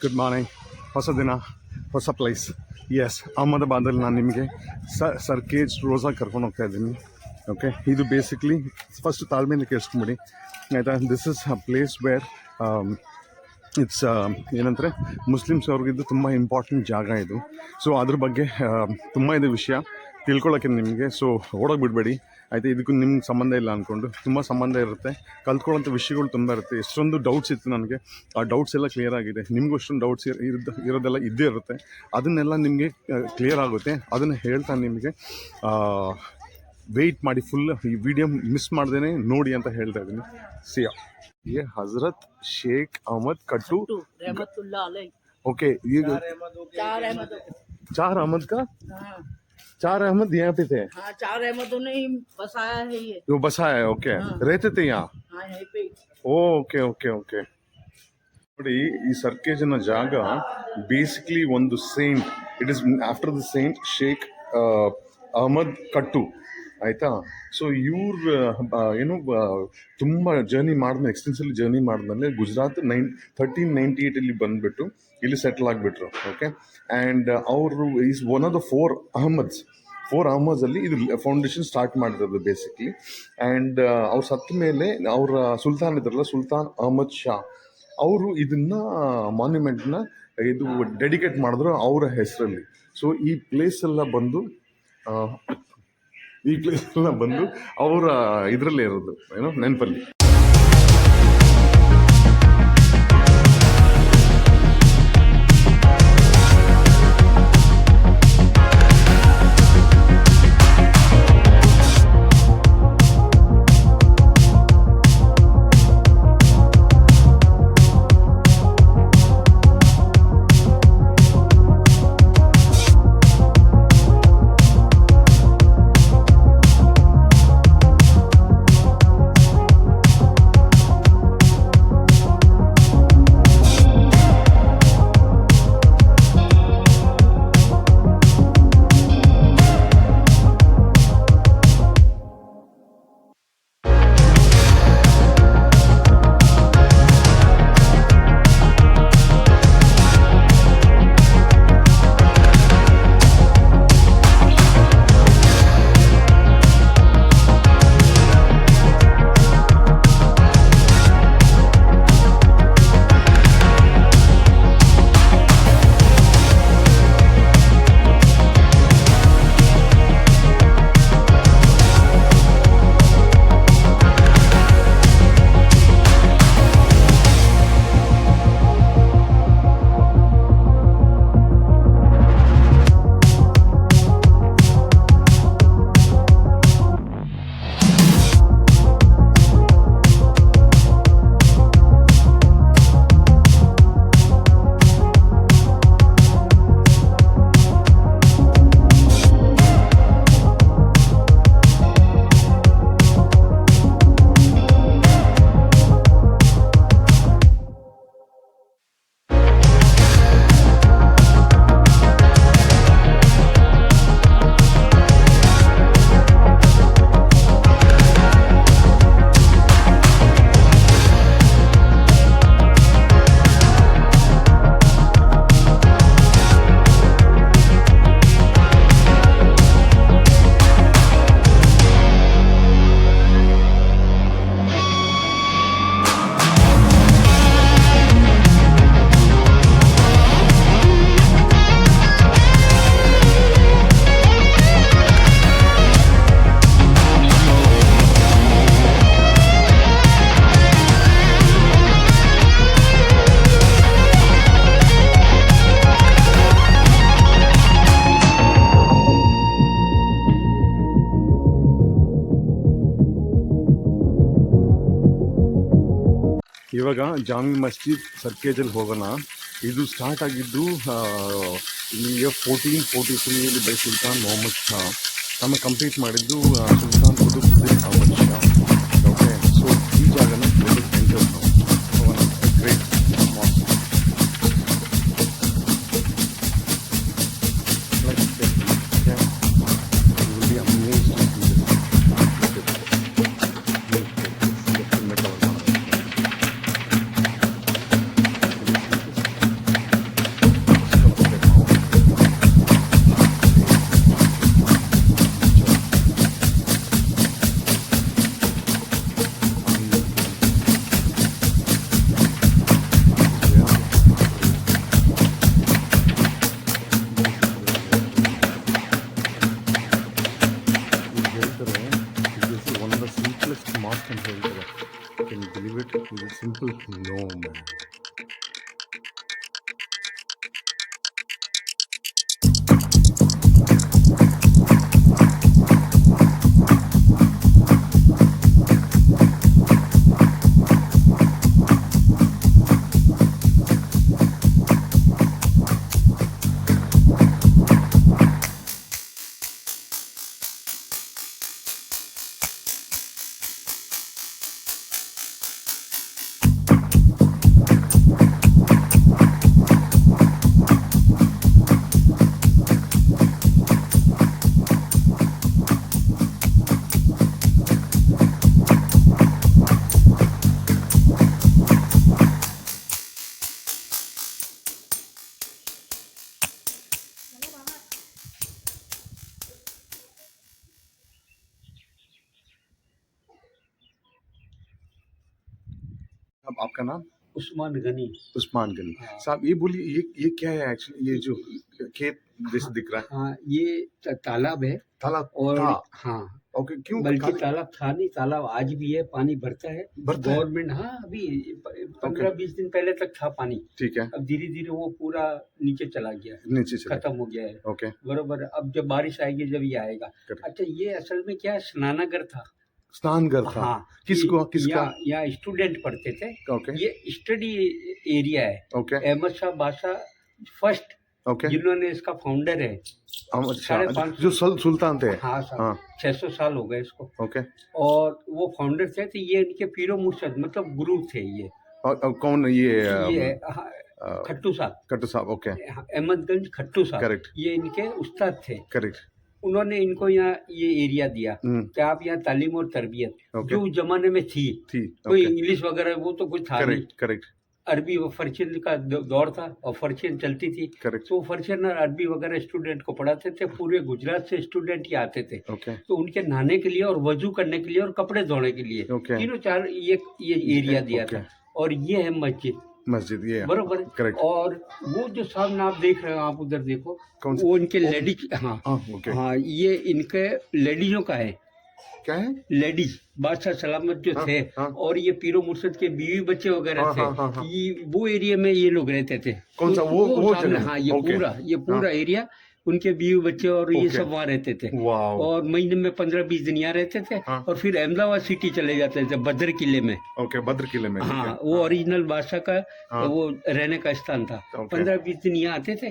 Good morning. ಹೊಸ ದಿನ, ಹೊಸ ಪ್ಲೇಸ್. ಎಸ್, ಅಹಮದಾಬಾದಲ್ಲಿ ನಾನು ನಿಮಗೆ ಸರ್ಕೇಜ್ ರೋಸಾ ಕರ್ಕೊಂಡು ಹೋಗ್ತಾ ಇದ್ದೀನಿ. ಓಕೆ, ಇದು ಬೇಸಿಕ್ಲಿ ಫಸ್ಟ್ ತಾಳ್ಮೆಯಿಂದ ಕೇಳಿಸ್ಕೊಂಬಿಡಿ ಆಯಿತಾ. This is a place where it's ಏನಂದರೆ ಮುಸ್ಲಿಮ್ಸ್ ಅವ್ರಿಗಿದ್ದು ತುಂಬ ಇಂಪಾರ್ಟೆಂಟ್ ಜಾಗ ಇದು. ಸೊ ಅದ್ರ ಬಗ್ಗೆ ತುಂಬ ಇದೆ ವಿಷಯ ತಿಳ್ಕೊಳ್ಳೋಕ್ಕೆ ನಿಮಗೆ. ಸೊ ಓಡೋಗಿ ಬಿಡಬೇಡಿ ಆಯಿತಾ. ಇದಕ್ಕೂ ನಿಮ್ಗೆ ಸಂಬಂಧ ಇಲ್ಲ ಅಂದ್ಕೊಂಡು, ತುಂಬ ಸಂಬಂಧ ಇರುತ್ತೆ, ಕಲ್ತ್ಕೊಳ್ಳೋಂಥ ವಿಷಯಗಳು ತುಂಬ ಇರುತ್ತೆ. ಎಷ್ಟೊಂದು ಡೌಟ್ಸ್ ಇತ್ತು ನನಗೆ, ಆ ಡೌಟ್ಸ್ ಎಲ್ಲ ಕ್ಲಿಯರ್ ಆಗಿದೆ. ನಿಮಗೂ ಅಷ್ಟೊಂದು ಡೌಟ್ಸ್ ಇರೋದೆಲ್ಲ ಇದ್ದೇ ಇರುತ್ತೆ, ಅದನ್ನೆಲ್ಲ ನಿಮಗೆ ಕ್ಲಿಯರ್ ಆಗುತ್ತೆ. ಅದನ್ನು ಹೇಳ್ತಾ ನಿಮಗೆ ವೆಯ್ಟ್ ಮಾಡಿ, ಫುಲ್ ಈ ವಿಡಿಯೋ ಮಿಸ್ ಮಾಡ್ದೇ ನೋಡಿ ಅಂತ ಹೇಳ್ತಾ ಇದ್ದೀನಿ. ಸಿಯಾ ये हजरत शेख अहमद कट्टू रहमतुल्लाह अलैह. ओके, ये चार अहमद का चार अहमद यहाँ पे थे. हाँ, चार अहमदों ने ही बसाया है ये. वो बसाया है. ओके, रहते थे यहाँ. हाँ, यहीं पे. Okay okay okay. ನೋಡಿ, ಈ ಸರ್ಕೇಜನ ಜಾಗ ಬೇಸಿಕ್ಲಿ ಒಂದು saint. It is after the saint Sheikh Ahmad Khattu ಆಯಿತಾ. ಸೊ ಇವ್ರು ಏನು ತುಂಬ ಜರ್ನಿ ಮಾಡಿದ್ಮೇಲೆ, ಎಕ್ಸ್ಟೆನ್ಸಿವ್ಲಿ ಜರ್ನಿ ಮಾಡಿದ್ಮೇಲೆ ಗುಜರಾತ್ 1398 ಬಂದುಬಿಟ್ಟು ಇಲ್ಲಿ ಸೆಟ್ಲ್ ಆಗಿಬಿಟ್ರು. ಓಕೆ, ಆ್ಯಂಡ್ ಅವರು is one of the four ಅಹಮದ್ಸಲ್ಲಿ ಇದು ಫೌಂಡೇಶನ್ ಸ್ಟಾರ್ಟ್ ಮಾಡಿರೋದು ಬೇಸಿಕ್ಲಿ. ಆ್ಯಂಡ್ ಅವ್ರು ಸತ್ತ ಮೇಲೆ ಅವರ ಸುಲ್ತಾನ್ ಇದ್ರಲ್ಲ, ಸುಲ್ತಾನ್ ಅಹಮದ್ ಶಾ, ಅವರು ಇದನ್ನು ಮಾನ್ಯುಮೆಂಟ್ನ ಇದು ಡೆಡಿಕೇಟ್ ಮಾಡಿದ್ರು ಅವರ ಹೆಸರಲ್ಲಿ. ಸೊ ಈ ಪ್ಲೇಸೆಲ್ಲ ಬಂದು ಅವರ ಇದರಲ್ಲೇ ಇರೋದು, ಏನೋ ನೆನಪಲ್ಲಿ. ಇವಾಗ ಜಾಮಿ ಮಸ್ಜಿದ್ ಸರ್ಕೇಜಲ್ಲಿ ಹೋಗೋಣ. ಇದು ಸ್ಟಾರ್ಟ್ ಆಗಿದ್ದು ಇಲ್ಲಿಗೆ 1443 ಬೈ ಸುಲ್ತಾನ್ ಮೊಹಮ್ಮದ್ ಶಾ. ಆಮೇಲೆ ಕಂಪ್ಲೀಟ್ ಮಾಡಿದ್ದು ಸುಲ್ತಾನ್ ಕುತುಬುದ್ದೀನ್ ಅಹಮದ್ ಶಾ. ಓಕೆ, ಸೊ ಈ ಜಾಗನ ಎಂಟರ್ ಗ್ರೇಟ್ ಮಾಸ್ಕ್. ಮಾಸ್ಕ್ ಅಂತ ಹೇಳ್ತಾರೆ. Can you believe it? Is it simple? No, man. अब आपका नाम? उस्मान गनी। उस्मान गनी हाँ। साहब, ये बोलिए, ये क्या है एक्चुअली? ये जो खेत जैसे दिख रहा है, हाँ, ये तालाब है तालाब और था? हाँ, ओके, क्यों बल्कि खाली तालाब था नहीं, तालाब आज भी है, पानी भरता है। भरता है? गवर्नमेंट, हाँ, अभी 15-20 दिन पहले तक था पानी। ठीक है, अब धीरे धीरे वो पूरा नीचे चला गया है, नीचे चले। खत्म हो गया है। ओके, बरोबर, अब जब बारिश आएगी जब ये आएगा। Correct. अच्छा, ये असल में क्या है, स्नानागार था। स्नानघर था। हाँ, किसका? यहाँ स्टूडेंट पढ़ते थे। ओके, ये स्टडी एरिया है। ओके, अहमद शाह बादशाह फर्स्ट, ओके। जिन्होंने इसका फाउंडर है। अच्छा, 550 जो सुल्तान थे। हाँ सर, हाँ, 600 साल हो गए इसको। ओके। और वो फाउंडर थे, तो ये इनके पीरो मुर्शद मतलब गुरु थे ये। और कौन ये हाँ, खट्टू साहब, कट्टू साहब? ओके, अहमदगंज खट्टू साहब। करेक्ट, ये इनके उस्ताद थे। करेक्ट। उन्होंने इनको यहाँ ये एरिया दिया कि आप यहाँ तालीम और तरबियत, ओके। जो उस जमाने में थी। कोई ओके, इंग्लिश वगैरह वो तो कुछ था नहीं। करेक्ट, करेक्ट, अरबी और फर्शियन का दौर था और फर्शियन चलती थी। करेक्ट। तो फर्शियन और अरबी वगैरह स्टूडेंट को पढ़ाते थे। पूरे गुजरात से स्टूडेंट ही आते थे। ओके, तो उनके नहाने के लिए और वजू करने के लिए और कपड़े धोने के लिए ओके। तीनों चार ये एरिया दिया ओके। था। और ये है मस्जिद, मस्जिद, ये बरोबर। करेक्ट। और वो जो सामने आप देख रहे हो, आप उधर देखो, कौन सा? वो इनके लेडीज। हाँ ओके। हाँ, ये इनके लेडीजों का है। क्या है? लेडीज बादशाह सलामत जो हाँ, थे। हाँ। और ये पीरो मुर्शद के बीवी बच्चे वगैरह हाँ, थे। हाँ, हाँ, हाँ। ये वो एरिया में ये लोग रहते थे। कौन सा? वो सामने, जगह? हाँ, ये ओके। पूरा एरिया, उनके बीवी बच्चे और ये ओके। सब वहाँ रहते थे। वाओ। और महीने में 15-20 दिन यहाँ रहते थे। हाँ। और फिर अहमदाबाद सिटी चले जाते थे, बद्र किले में। ओके, बद्र किले में। हाँ, वो ओरिजिनल बादशाह का हाँ। वो रहने का स्थान था। ओके। 15-20 दिन यहाँ आते थे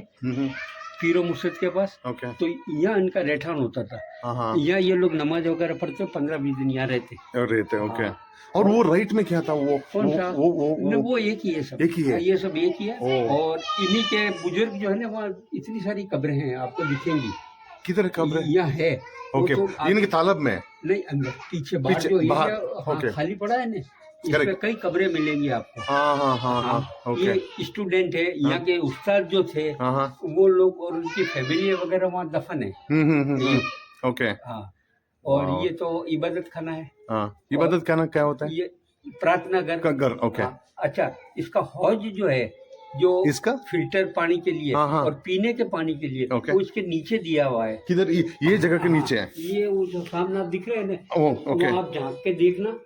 पीरो मुर्शद के पास। ओके, तो यहाँ इनका रहठान होता था। हाँ, हाँ, यहाँ ये लोग नमाज वगैरह पढ़ते, 15-20 दिन यहाँ रहते। और रहते, ओके। हाँ। और वो राइट में क्या था? वो कौन सा? वो एक ही है सब। एक ही है? ये सब एक ही है। ओ। और इन्हीं के बुजुर्ग जो है ना, वहाँ इतनी सारी कब्रें हैं, आपको दिखेंगी। किधर कब्र है? यहाँ है। ओके, वो तो इनके तालाब में? नहीं, अंदर पीछे बाहर पीछे, जो एरिया, बाहर, हाँ, ओके। खाली पड़ा है ना, इसमें Correct. कई कब्रें मिलेंगी आपको। हाँ, हाँ, हाँ, हाँ, ओके। ये स्टूडेंट है, यहाँ के उस्ताद जो थे, हाँ, हाँ, वो लोग और उनकी फैमिली वगैरह वहाँ दफन है। ओके, हाँ। और वाह। ये तो इबादत खाना है। हाँ। इबादत खाना क्या होता है? ये प्रार्थना घर का घर, ओके। हाँ। अच्छा, इसका हौज जो है, जो इसका? फिल्टर पानी के लिए हाँ, हाँ। और पीने के पानी के लिए, ओके। वो इसके नीचे दिया हुआ है। किधर? ये जगह के नीचे है? ये वो जो सामने आप दिख रहे हैं ना, ओ, ओके। वो आप झांक के देखना,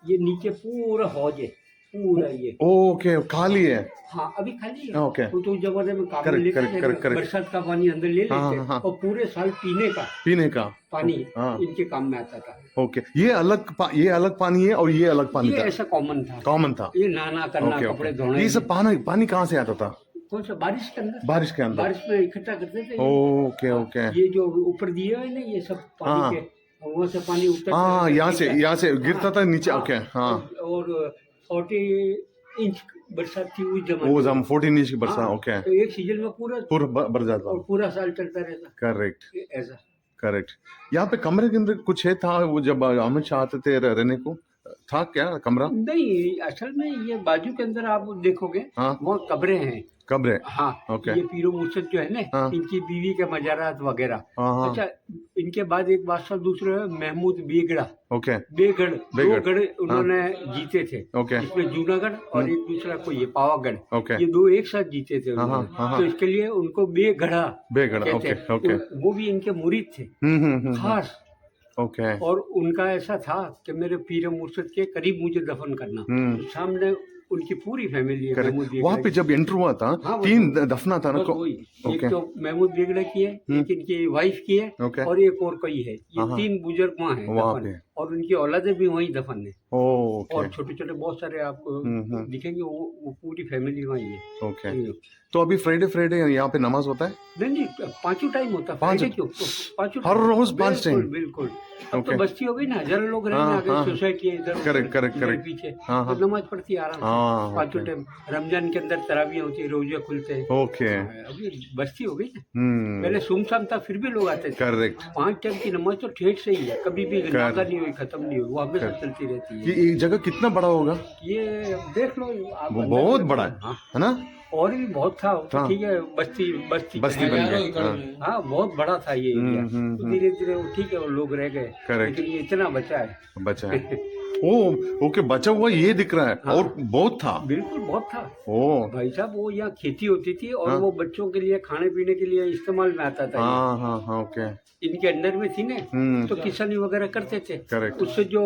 ये नीचे पूरा हौज है, पूरा ये। ओके, खाली है? हाँ, अभी खाली है। ओके। वो तो उस जमाने में काम Correct, लेते correct, थे, correct, correct. बरसात का पानी अंदर ले हाँ, लेते हाँ। और पूरे साल पीने का पानी हाँ, इनके काम में आता था। ओके। ये अलग पानी है और ये अलग पानी ये था? ऐसा कॉमन था। कॉमन था? ये नहाना करना, ओके, कपड़े ओके। धोने। ये सब पानी कहाँ से आता था? कौन सा? बारिश के अंदर। बारिश के अंदर? बारिश में इकट्ठा करते थे। Okay, okay. ये जो ऊपर दिए हुए ना, ये सब हाँ। पानी के, वहाँ से पानी उतरता हाँ, है, यहाँ से गिरता था नीचे, हाँ, ओके। हाँ, और 40 इंच बरसात थी उस जमाने वो में। जम 14 इंच की बरसात, हाँ, ओके। तो एक सीजन में पूरा पूरा भर जाता और था? पूरा साल चलता रहता। करेक्ट, ये ऐसा। करेक्ट। यहाँ पे कमरे के अंदर कुछ है था? वो जब अमित शाह आते थे रहने को, था क्या कमरा? नहीं, असल में ये बाजू के अंदर आप देखोगे, हाँ। वहाँ कब्रें हैं। कमरे? हाँ, ओके। ये पीरो मुर्शद जो है ना, हाँ। इनकी बीवी के मजारात वगैरह। हाँ, हाँ, अच्छा, इनके बाद एक बादशाह दूसरे है, महमूद बेगड़ा। ओके, बेगढ़, बेगढ़। 2 गढ़ उन्होंने जीते थे। ओके, इसमें जूनागढ़ और एक दूसरा कोई है पावागढ़। ओके। ये 2 एक साथ जीते थे हाँ, उन्होंने। हाँ, हाँ। तो इसके लिए उनको बेगढ़ा बेगढ़, कहते ओके, हैं। ओके। वो भी इनके मुरीद थे, खास। ओके और उनका ऐसा था कि मेरे पीर मुर्शिद के करीब मुझे दफन करना। तो सामने उनकी पूरी फैमिली है महमूद करेक्ट। वहाँ बेगड़ा पे की। जब एंटर हुआ था हाँ, वो 3 तो दफना था ना बस वही, एक ओके तो महमूद बेगड़ा की है, एक इनकी वाइफ की है, ओके और एक और कोई है। ये हाँ, हाँ। 3 बुजुर्ग वहाँ है वहाँ दफन, पे और उनकी औलादे भी वहीं दफन है। ओके और छोटे छोटे बहुत सारे आपको दिखेंगे, वो पूरी फैमिली वहीं है। ओके। तो अभी फ्राइडे फ्राइडे यहाँ पे नमाज होता है? नहीं नहीं, पांचों टाइम होता है, पांच- फ्राइडे क्यों, पांचों हर टाइम। रोज 5 बिल्कुल टाइम? बिल्कुल। अब तो ओके। बस्ती हो गई ना, हजारों लोग रहने हाँ, आ गए, हाँ। सोसाइटी है इधर करेक्ट, करेक्ट, इधर करेक्ट। पीछे, हाँ, हाँ। तो नमाज पढ़ती है आराम हाँ, से पांचों ओके। टाइम। रमजान के अंदर तराबियां होती है, रोजे खुलते हैं। ओके। अभी बस्ती हो गई ना, पहले सुमसाम था फिर भी लोग आते थे। करेक्ट। 5 टाइम की नमाज तो ठेठ से ही है, कभी भी कर- नागा नहीं हुई, खत्म नहीं हुई, वो हमेशा कर- चलती रहती ये है। ये जगह कितना बड़ा होगा? ये देख लो आप, वो अंदर बहुत में- बड़ा है हाँ, है ना? और भी बहुत था, तो हाँ। ठीक है, बस्ती बस्ती बस्ती बन गई। हाँ हाँ, बहुत बड़ा था ये एरिया। तो धीरे धीरे वो ठीक है, वो लोग रह गए, Correct. लेकिन ये इतना बचा है। बचा है। ओ ओके, बचा हुआ ये दिख रहा है। हाँ। और बहुत था। बिल्कुल बहुत था ओ भाई साहब, वो यहाँ खेती होती थी, और हाँ। वो बच्चों के लिए खाने पीने के लिए इस्तेमाल में आता था। हाँ हाँ हाँ ओके। ये इनके अंडर में थी ना, तो किसानी वगैरह करते थे। Correct. उससे जो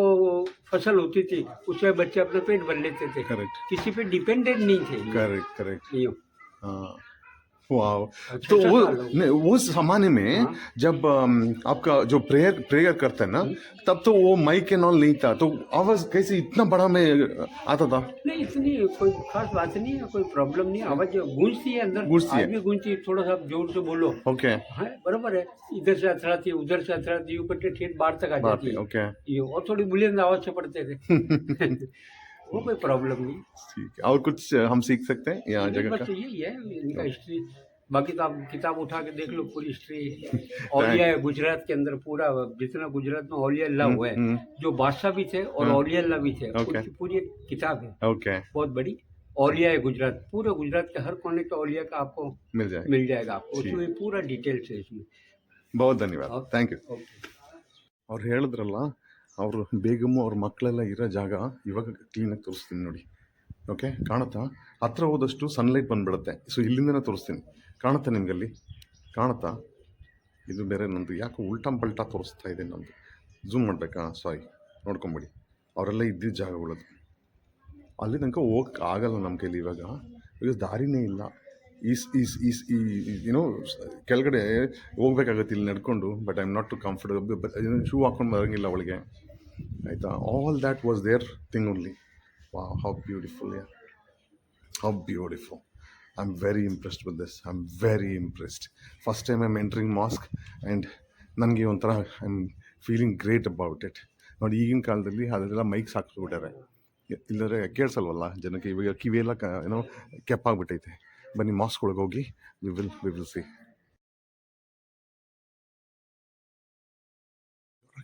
फसल होती थी, उससे बच्चे अपना पेट भर लेते थे। करेक्ट किसी पे डिपेंडेंट नहीं थे करेक्ट करेक्ट। ये। हाँ वाह। अच्छा, तो अच्छा वो था लोग। नहीं, वो जमाने में हाँ। जब आपका जो प्रेयर प्रेयर करते हैं ना, तब तो वो माइक एंड ऑल नहीं था, तो आवाज कैसे इतना बड़ा में आता था? नहीं, इतनी कोई खास बात नहीं है, कोई प्रॉब्लम नहीं है। आवाज गूंजती है अंदर, गूंजती है। आज भी गूंजती है, थोड़ा सा जोर से बोलो। ओके हाँ, बराबर है। इधर से अथराती है, उधर से अथराती है, ऊपर ठेठ बाहर तक आ बात जाती है। ओके ये और थोड़ी बुलंद आवाज से पढ़ते थे। वो कोई प्रॉब्लम नहीं। ठीक है। और कुछ हम सीख सकते हैं यहाँ जगह बस का? यही है इनका हिस्ट्री। बाकी तो आप किताब उठा के देख लो, पूरी हिस्ट्री। औलिया है गुजरात के अंदर, पूरा जितना गुजरात में औलिया अल्लाह हुआ है, जो बादशाह भी थे और औलिया अल्लाह भी थे, ओके। उनकी पूरी एक किताब है ओके बहुत बड़ी। औलिया है गुजरात, पूरे गुजरात के हर कोने के औलिया का आपको मिल जाएगा। मिल जाएगा आपको, ठीक। उसमें पूरा डिटेल्स है इसमें। बहुत ಧನ್ಯವಾದ। ಓಕೆ. Thank you. ಓಕೆ. ಅವ್ರು ಹೇಳಿದ್ರಲ್ಲ, ಅವರು ಬೇಗಮ್ಮು ಅವ್ರ ಮಕ್ಕಳೆಲ್ಲ ಇರೋ ಜಾಗ ಇವಾಗ ಕ್ಲೀನಾಗಿ ತೋರಿಸ್ತೀನಿ ನೋಡಿ. ಓಕೆ, ಕಾಣುತ್ತಾ? ಹತ್ರ ಹೋದಷ್ಟು ಸನ್ಲೈಟ್ ಬಂದ್ಬಿಡುತ್ತೆ. ಸೊ ಇಲ್ಲಿಂದನೇ ತೋರಿಸ್ತೀನಿ. ಕಾಣುತ್ತಾ ನಿಮ್ಗಲ್ಲಿ? ಕಾಣುತ್ತಾ? ಇದು ಬೇರೆ ನಂದು ಯಾಕೆ ಉಲ್ಟಾ ಪಲ್ಟಾ ತೋರಿಸ್ತಾ ಇದೆ ನಂದು. ಝೂಮ್ ಮಾಡಬೇಕಾ? ಸಾರಿ, ನೋಡ್ಕೊಂಬಿಡಿ. ಅವರೆಲ್ಲ ಇದ್ದಿದ್ದ ಜಾಗಗಳದು. ಅಲ್ಲಿ ತನಕ ಹೋಗಕ್ಕೆ ಆಗಲ್ಲ ನಮ್ಮ ಕೈಲಿ ಇವಾಗ, ಬಿಕಾಸ್ ದಾರಿನೇ ಇಲ್ಲ. ಏನೋ ಕೆಳಗಡೆ ಹೋಗ್ಬೇಕಾಗತ್ತೆ ಇಲ್ಲಿ ನಡ್ಕೊಂಡು, but I am not too comfortable. Shoe ಹಾಕೊಂಡು ಬರೋಂಗಿಲ್ಲ ಅವಳಿಗೆ, ಆಯಿತಾ? All that was their thing only. Wow, how beautiful, yeah, how beautiful. I am very impressed with this. I am very impressed. First time I am entering mosque and ನನಗೆ ಒಂಥರ I am feeling great about it. ನೋಡಿ, ಈಗಿನ ಕಾಲದಲ್ಲಿ ಅದೆಲ್ಲ mics ಹಾಕ್ಸ್ಬಿಟ್ಟಾರೆ, ಇಲ್ಲದ್ರೆ ಕೇಳಿಸಲ್ವಲ್ಲ ಜನಕ್ಕೆ. ಇವಾಗ ಕಿವಿಯೆಲ್ಲ ಏನೋ ಕೆಪ್ಪಾಗ್ಬಿಟ್ಟೈತೆ. ಬನ್ನಿ ಮಾಸ್ಕ್ ಒಳಗೆ ಹೋಗಿ ವಿ ವಿಲ್ ಸಿ.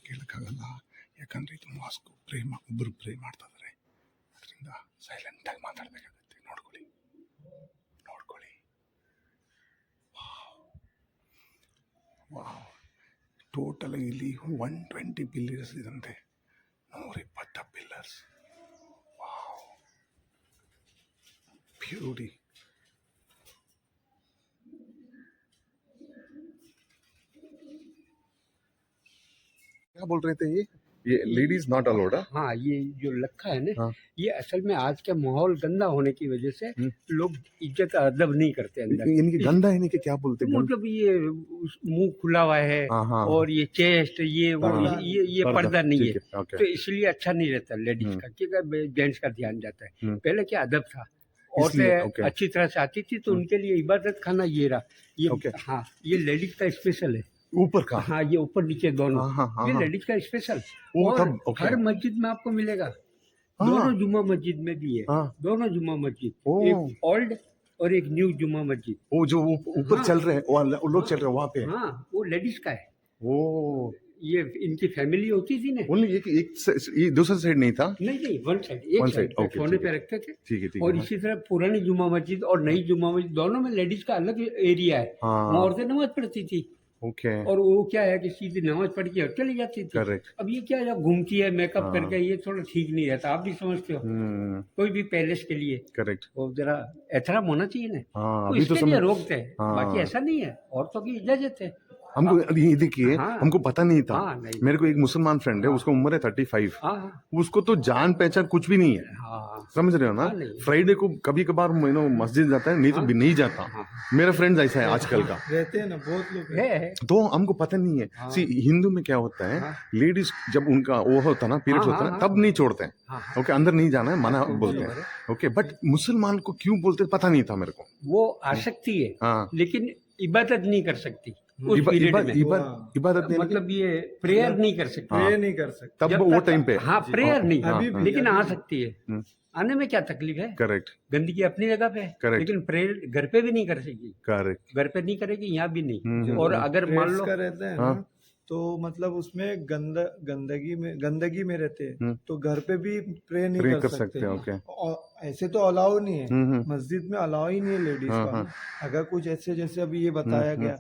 ಕೇಳಕ್ಕಾಗಲ್ಲ, ಯಾಕಂದ್ರೆ ಇದು ಮಾಸ್ಕ್ ಒಬ್ಬರು ಪ್ರೇ ಮಾಡ್ತಾ ಇದ್ದಾರೆ, ಅದರಿಂದ ಸೈಲೆಂಟಾಗಿ ಮಾತಾಡಬೇಕಾಗುತ್ತೆ. ನೋಡ್ಕೊಳ್ಳಿ ನೋಡ್ಕೊಳ್ಳಿ. ವಾವ್, ಟೋಟಲ್ ಇಲ್ಲಿ 120 ಪಿಲ್ಲರ್ಸ್ ಇದಂತೆ, 120 ಪಿಲ್ಲರ್ಸ್. Wow, beauty. क्या बोल रहे थे ये लेडीज नॉट अलाउड? हाँ, ये जो लखा है ना, हाँ। ये असल में आज का माहौल गंदा होने की वजह से लोग इज्जत अदब नहीं करते अंदर। इनकी गंदा है, इनके क्या बोलते हैं? मतलब ये मुंह खुला हुआ है, हाँ, हाँ। और ये चेस्ट, ये वो, हाँ। ये पर्दा नहीं ठीक है, ओके। तो इसलिए अच्छा नहीं रहता लेडीज का, क्योंकि जेंट्स का ध्यान जाता है। पहले क्या अदब था, इसलिए, औरतें ओके। अच्छी तरह से आती थी, तो उनके लिए इबादत खाना ये रहा। ये ओके। हाँ, ये लेडीज का स्पेशल है। ऊपर का? हाँ, ये ऊपर नीचे दोनों, हाँ, हाँ, हाँ, ये हाँ। लेडीज का स्पेशल। वो और तब, ओके। हर मस्जिद में आपको मिलेगा, हाँ। दोनों जुम्मा मस्जिद में भी है, हाँ। दोनों जुम्मा मस्जिद, ओ। एक ओल्ड और एक न्यू जुम्मा मस्जिद। वो जो ऊपर हाँ। चल रहे हैं, वो लोग चल रहे हैं वहाँ पे? हाँ, वो लेडीज का है। ओ, ये इनकी फैमिली होती थी ना। ओनली एक ये दूसरा साइड नहीं था? नहीं, वन साइड, One एक साइड side, ओके, कोने ठीक पे है। रखते थे। ठीक है, ठीक और है। इसी तरह पुरानी जुम्मा मस्जिद और नई जुम्मा मस्जिद, दोनों में लेडीज का अलग एरिया है। हाँ। वहाँ औरतें नमाज पढ़ती थी, ओके, और वो क्या है कि सीधी नमाज पढ़ के और चली जाती थी। करेक्ट। अब ये क्या है, घूमती है मेकअप हाँ। करके, ये थोड़ा ठीक नहीं रहता, आप भी समझते हो। कोई भी पैलेस के लिए करेक्ट। वो जरा एहतराम होना चाहिए ना, हाँ, तो अभी तो इसके लिए समझ। रोकते हैं, हाँ। बाकी ऐसा नहीं है, औरतों की इजाजत है। हमको ये देखिए, हाँ। हमको पता नहीं था। हाँ, नहीं। मेरे को एक मुसलमान फ्रेंड है, उसका उम्र है 35। हाँ हाँ उसको तो जान पहचान कुछ भी नहीं है, हाँ समझ रहे हो ना। हाँ, नहीं। फ्राइडे को कभी कभार मस्जिद जाता है, नहीं तो नहीं जाता। हाँ। मेरा फ्रेंड ऐसा है आजकल का। रहते हैं ना बहुत लोग रहते हैं। है तो हमको पता नहीं है। हाँ। सी हिंदू में क्या होता है, हाँ। लेडीज जब उनका वो होता है ना, पीरियड्स हाँ, होता है ना, हाँ, तब नहीं छोड़ते हैं। हाँ, हाँ। ओके, अंदर नहीं जाना है, मना वो बोलते बराबर हैं। ओके, बट मुसलमान को क्यों बोलते हैं, पता नहीं था मेरे को। वो आ सकती है हाँ। लेकिन इबादत नहीं कर सकती उस पीरियड में। इबादत नहीं, मतलब ये प्रेयर नहीं कर सकती प्रे नहीं कर सकते। तब जब वो तक- टाइम पे। हाँ प्रेयर नहीं, अभी भी- लेकिन अभी आ भी। सकती है। आने में क्या तकलीफ है, करेक्ट गंदगी अपनी जगह पे है, Correct. लेकिन प्रेयर घर पे भी नहीं कर सकेगी, करेक्ट। घर पे नहीं करेगी, यहाँ भी नहीं। और अगर मान प्रेयर्स लो का रहता है हाँ। ना, तो मतलब उसमें गंदगी में रहते हैं, तो घर पे भी प्रे नहीं Pray कर कर सकते। सकते हैं, okay. और ऐसे तो अलाउ नहीं है, हम्म। मस्जिद में अलाउ ही नहीं है लेडीज हाँ, का। हाँ। अगर कुछ ऐसे जैसे अभी ये बताया गया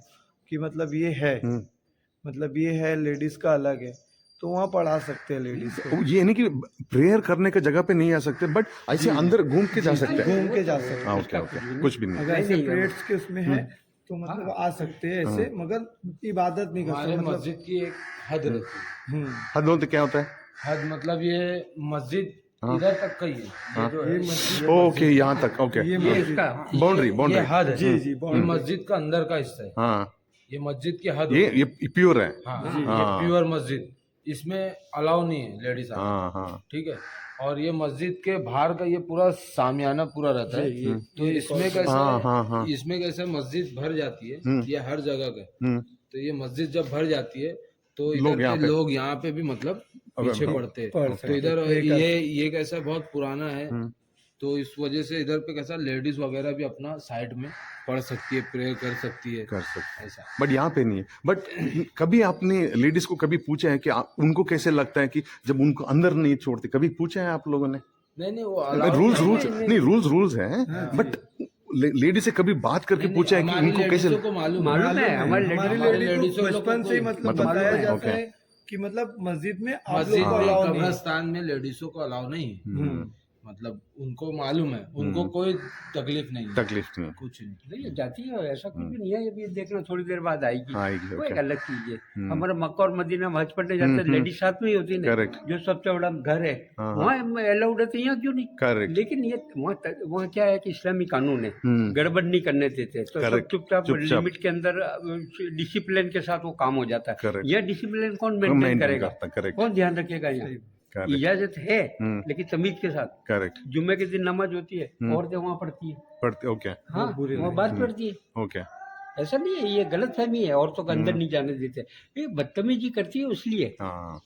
कि मतलब ये है, मतलब ये है लेडीज का अलग है, तो वहाँ पढ़ा सकते हैं लेडीज को, ये नहीं कि प्रेयर करने के जगह पे नहीं आ सकते, बट ऐसे अंदर घूम के जा सकते हैं। घूम के जा सकते हैं। हाँ, ओके ओके, कुछ भी नहीं। अगर ऐसे नहीं, प्रेयर्स के उसमें है तो मतलब आ सकते हैं ऐसे, मगर इबादत नहीं कर हमारे सकते। मतलब मस्जिद की एक हद रहती है। हद होते क्या होता है? हद मतलब ये मस्जिद इधर तक का ही है। ये जो है मस्जिद, ओके, यहाँ तक, ओके। ये ये मस्जिद, इसका बाउंड्री ये बाउंड्री। हद है। जी जी ये बाउंड्री। मस्जिद का अंदर का हिस्सा है। हाँ, ये मस्जिद की हद ये होती है। ये प्योर है। हाँ, हाँ। ये प्योर मस्जिद, इसमें अलाउ नहीं है लेडीज आना। हाँ हाँ, ठीक है। और ये मस्जिद के बाहर का ये पूरा सामियाना पूरा रहता है। तो इसमें कैसे हाँ, हाँ, हाँ। इसमें कैसे मस्जिद भर जाती है, ये हर जगह का। तो ये मस्जिद जब भर जाती है तो लोग इधर यहाँ के पे- लोग यहाँ पे भी मतलब पीछे पड़ते हैं। पढ़ तो सकते इधर हैं, pray कर ये कैसा बहुत पुराना है, तो इस वजह से इधर पे कैसा लेडीज वगैरह भी अपना साइड में पढ़ सकती है, प्रेयर कर सकती है, कर सकते हैं। ऐसा। बट यहाँ पे नहीं है। बट कभी आपने लेडीज को कभी पूछा है कि उनको कैसे लगता है कि जब उनको अंदर नहीं छोड़ते? कभी पूछा है आप लोगों ने? नहीं वो allowed रूल्स नहीं रूल्स है। नहीं, रूल्स है, बट लेडीज से कभी बात करके नहीं, पूछा है कि हमारी उनको कैसे? लेडीजों को मालूम है, हमारी हमारी हमारी लेडी लेडीजों को को बचपन से ही मतलब मतलब बताया मालूम है, जाता okay. है कि मतलब मस्जिद में आप मस्जिद लोग को में अलाउ नहीं है। कब्रस्तान में लेडीजों को अलाउ नहीं है। मतलब उनको मालूम है, उनको कोई तकलीफ नहीं है, तकलीफ नहीं। कुछ नहीं। नहीं ये जाती है, ऐसा कुछ भी नहीं है। ये देखना थोड़ी देर बाद आएगी, आएगी, वो एक okay. अलग चीज है। हमारा मक्का और मदीना में हज पढ़ने जाते हैं, लेडीज साथ में ही होती है ना, Correct. जो सबसे बड़ा घर है हाँ, वहाँ अलाउड है, तो यहाँ क्यों नहीं? Correct. लेकिन ये वहाँ क्या है कि इस्लामी कानून है, गड़बड़ नहीं करने देते, तो सब Correct. चुपचाप चुपचाप। लिमिट के अंदर डिसिप्लिन के साथ वो काम हो जाता है। Correct. यह डिसिप्लिन कौन मेंटेन maintain करेगा, करता, correct. कौन ध्यान रखेगा? यहाँ Correct. इजाजत है लेकिन तमीज के साथ। करेक्ट, जुम्मे के दिन नमाज होती है, औरतें वहाँ पढ़ती है, पढ़ते, ओके हाँ वो बात पढ़ती है। ओके। ऐसा नहीं है, ये गलत फहमी है, औरतों को अंदर नहीं जाने देते। ये बदतमीजी करती है इसलिए हाँ,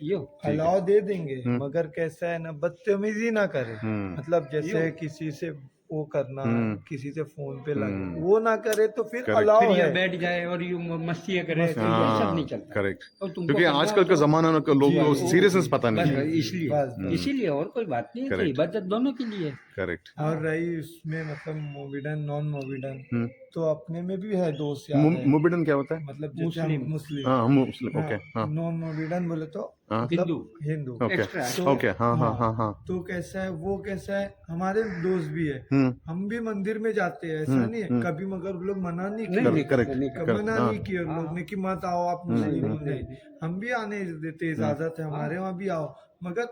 ये अलाउ दे देंगे, मगर कैसा है ना, बदतमीजी ना करे। मतलब जैसे किसी से वो करना, किसी से फोन पे लगना, वो ना करे तो फिर Correct. अलाउ फिर है। ये बैठ जाए और यूं मस्ती करे, तो ये सब नहीं चलता। करेक्ट। और तुमको क्योंकि करना आजकल का तो- जमाना का लोगों को सीरियसनेस पता बस नहीं है। इसलिए इसीलिए और कोई बात नहीं है, तो Correct. इबादत दोनों के लिए। करेक्ट। और रही उसमें मतलब मोबिडन नॉन मोबिडन, तो अपने में भी है दोस्त यार है। मोबिडन क्या होता है? मतलब जैसे हम मुस्लिम, हाँ, मुस्लिम, ओके। हाँ, नॉन मोबिडन बोले तो हाँ। मतलब हिंदू। Okay extra. ओके, हाँ हाँ हाँ हाँ। तो कैसा है, वो कैसा है, हमारे दोस्त भी है, हम भी मंदिर में जाते हैं, ऐसा नहीं है कभी, मगर लोग मना नहीं किया, नहीं, करेक्ट, कभी मना नहीं किया उन लोग ने कि मत आओ आप मुस्लिम हो, नहीं, हम भी आने देते, इजाजत है हमारे वहाँ भी आओ, मगर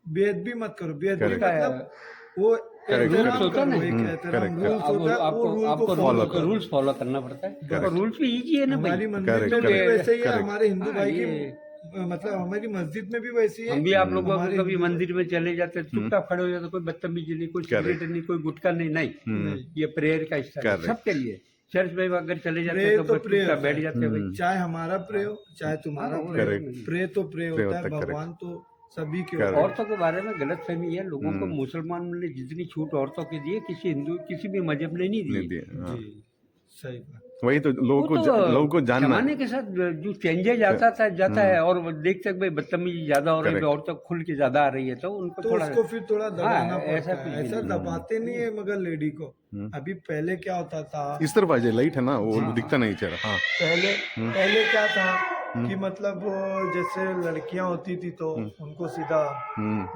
बेअदबी मत करो। बेअदबी Correct. मतलब वो Correct, एहतराम correct. करो, एक Correct, एहतराम correct. रूल्स होता है, वो रूल को फॉलो करो। रूल्स फॉलो करना पड़ता है, और रूल्स भी इजी है ना भाई। हमारी मंदिर Correct, में भी correct, वैसे ही है, correct. हमारे हिंदू हाँ, भाई ये- की मतलब हमारी मस्जिद में भी वैसी है। हम भी आप लोगों को हमारे कभी हिंदू- मंदिर में चले जाते हैं, चुपचाप खड़े हो जाते, कोई बदतमीजी नहीं, कोई सिगरेट नहीं, कोई गुटखा नहीं, नहीं, ये प्रेयर का हिस्सा है Correct. सबके लिए। चर्च में अगर चले जाते प्रे हैं तो तो प्रे चुपचाप होता बैठ है। जाते हैं भाई। चाहे हमारा प्रे हो, चाहे तुम्हारा प्रे हो, Correct. प्रे तो प्रे प्रे होता है, होता है, भगवान तो सभी के Correct. होते हैं। औरतों के बारे में गलत फहमी है लोगों को। मुसलमान ने जितनी छूट औरतों के दिए, किसी हिंदू किसी भी मजहब ने नहीं नहीं दी। दिए, हाँ। जी सही बात। वही तो लोगों को वो तो लोगों को जानना है। जमाने के साथ जो चेंजेज जाता है, और वो देखते हैं भाई बदतमीजी ज्यादा हो रही है, Correct. औरतों खुल के ज्यादा आ रही है, तो उनको तो थोड़ा उसको फिर थोड़ा दबाना ऐसा पड़ता कुछ है, भी ऐसा नहीं। दबाते नहीं है मगर लेडी को। अभी पहले क्या होता था, इस तरफ आ जाए, लाइट है ना, वो दिखता नहीं चेहरा। हाँ, पहले क्या था कि मतलब वो जैसे लड़कियां होती थी तो उनको सीधा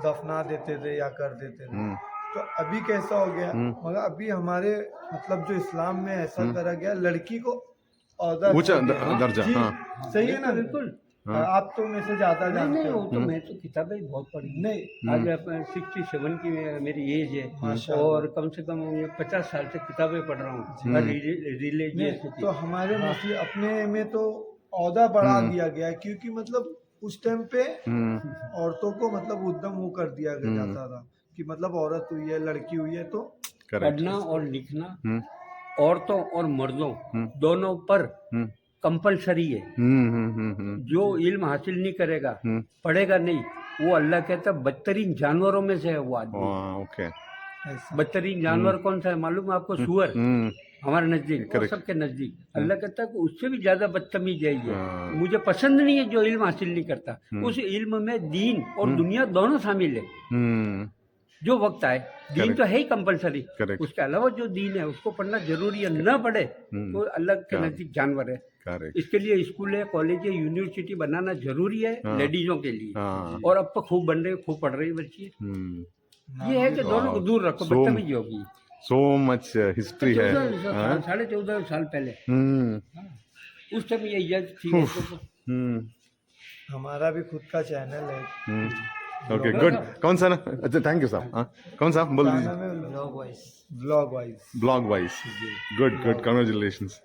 दफना देते थे या कर देते थे। तो अभी कैसा हो गया, मगर अभी हमारे मतलब जो इस्लाम में ऐसा करा गया, लड़की को औहदा ऊंचा छोड़ दिया। दर्जा, जी, हाँ। सही है ना? बिल्कुल। आप तो मेरे से ज्यादा नहीं जानते नहीं, हो। वो तो मैं तो किताबें बहुत पढ़ी हैं। नहीं, आज 67 की मेरी एज है माशाल्लाह। और कम से कम ये 50 साल से किताबें पढ़ रहा हूँ हर रिलीजियस नहीं, की। तो हमारे मुस्लिम अपने में तो औहदा बढ़ा दिया गया है, क्योंकि मतलब उस टाइम पे औरतों को मतलब उद्दम वो कर दिया गया जाता था कि मतलब औरत हुई है, लड़की हुई है तो करेक्ट। पढ़ना और लिखना हम्म औरतों और मर्दों दोनों पर हम्म कंपलसरी है। जो इल्म हासिल नहीं करेगा, पढ़ेगा नहीं, वो अल्लाह कहता है बदतरीन जानवरों में से है वो आदमी। ओके। ऐसा। बदतरीन जानवर कौन सा है मालूम है आपको? सुअर। हमारे नजदीक और Correct. सबके नजदीक अल्लाह कहता है कि उससे भी ज्यादा बदतमीज है ये। हाँ। मुझे पसंद नहीं है जो इल्म हासिल नहीं करता। उस इल्म में दीन और दुनिया दोनों शामिल है। जो वक्त आए, दीन Correct. तो है ही कंपलसरी, Correct. उसके अलावा जो दीन है उसको पढ़ना जरूरी है। न पढ़े तो अल्लाह के नजदीक जानवर है। करेक्ट। इसके लिए स्कूल है, कॉलेज है, यूनिवर्सिटी बनाना जरूरी है लेडीजों के लिए। हाँ। और अब तो खूब बन रही, खूब पढ़ रही बच्ची। ये है कि दोनों को दूर रखो, So- बदतमीजी होगी। सो मच हिस्ट्री है। 14.5 साल पहले उस टाइम ये इजाजत थी। हमारा भी खुद का चैनल है। Okay good. कौन सा ना? अच्छा थैंक यू साहब। हाँ कौन सा बोल क्या दीजिए। नाम है? Blog wise. Blog wise. Good good, congratulations.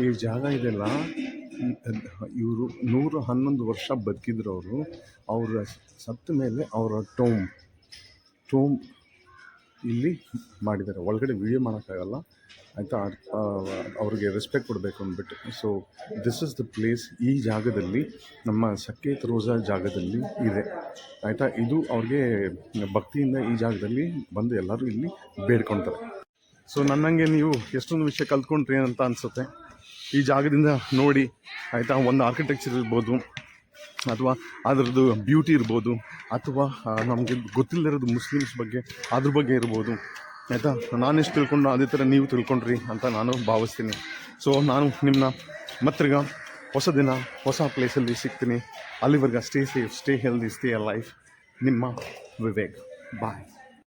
ಈ ಜಾಗ ಇದೆಲ್ಲ ಇವರು 111 ವರ್ಷ ಬದುಕಿದ್ರು ಅವರು. ಅವರ ಸತ್ತ ಮೇಲೆ ಅವರ ಟೋಮ್ ಇಲ್ಲಿ ಮಾಡಿದ್ದಾರೆ. ಒಳಗಡೆ ವಿಡಿಯೋ ಮಾಡೋಕ್ಕಾಗಲ್ಲ ಆಯಿತಾ, ಅವ್ರಿಗೆ ರೆಸ್ಪೆಕ್ಟ್ ಕೊಡಬೇಕು ಅಂದ್ಬಿಟ್ಟು. So this is the place. ಈ ಜಾಗದಲ್ಲಿ ನಮ್ಮ ಸಕ್ಕೇತ್ ರೋಜಾ ಜಾಗದಲ್ಲಿ ಇದೆ ಆಯಿತಾ. ಇದು ಅವ್ರಿಗೆ ಭಕ್ತಿಯಿಂದ ಈ ಜಾಗದಲ್ಲಿ ಬಂದು ಎಲ್ಲರೂ ಇಲ್ಲಿ ಬೇಡ್ಕೊಳ್ತಾರೆ. ಸೊ ನನ್ನಂಗೆ ನೀವು ಎಷ್ಟೊಂದು ವಿಷಯ ಕಲ್ತ್ಕೊಂಡ್ರಿ ಅಂತ ಅನಿಸುತ್ತೆ ಈ ಜಾಗದಿಂದ ನೋಡಿ ಆಯಿತಾ. ಒಂದು ಆರ್ಕಿಟೆಕ್ಚರ್ ಇರ್ಬೋದು, ಅಥವಾ ಅದರದ್ದು ಬ್ಯೂಟಿ ಇರ್ಬೋದು, ಅಥವಾ ನಮಗೆ ಗೊತ್ತಿಲ್ಲದಿರೋದು ಮುಸ್ಲಿಮ್ಸ್ ಬಗ್ಗೆ ಅದ್ರ ಬಗ್ಗೆ ಇರ್ಬೋದು ಆಯಿತಾ. ನಾನೆಷ್ಟು ತಿಳ್ಕೊಂಡು ಅದೇ ಥರ ನೀವು ತಿಳ್ಕೊಂಡ್ರಿ ಅಂತ ನಾನು ಭಾವಿಸ್ತೀನಿ. ಸೊ ನಾನು ನಿಮ್ಮನ್ನ ಮತ್ತಿರ್ಗ ಹೊಸ ದಿನ ಹೊಸ ಪ್ಲೇಸಲ್ಲಿ ಸಿಗ್ತೀನಿ. ಅಲ್ಲಿವರೆಗೆ stay safe, stay healthy, stay alive. ನಿಮ್ಮ ವಿವೇಕ್. ಬಾಯ್.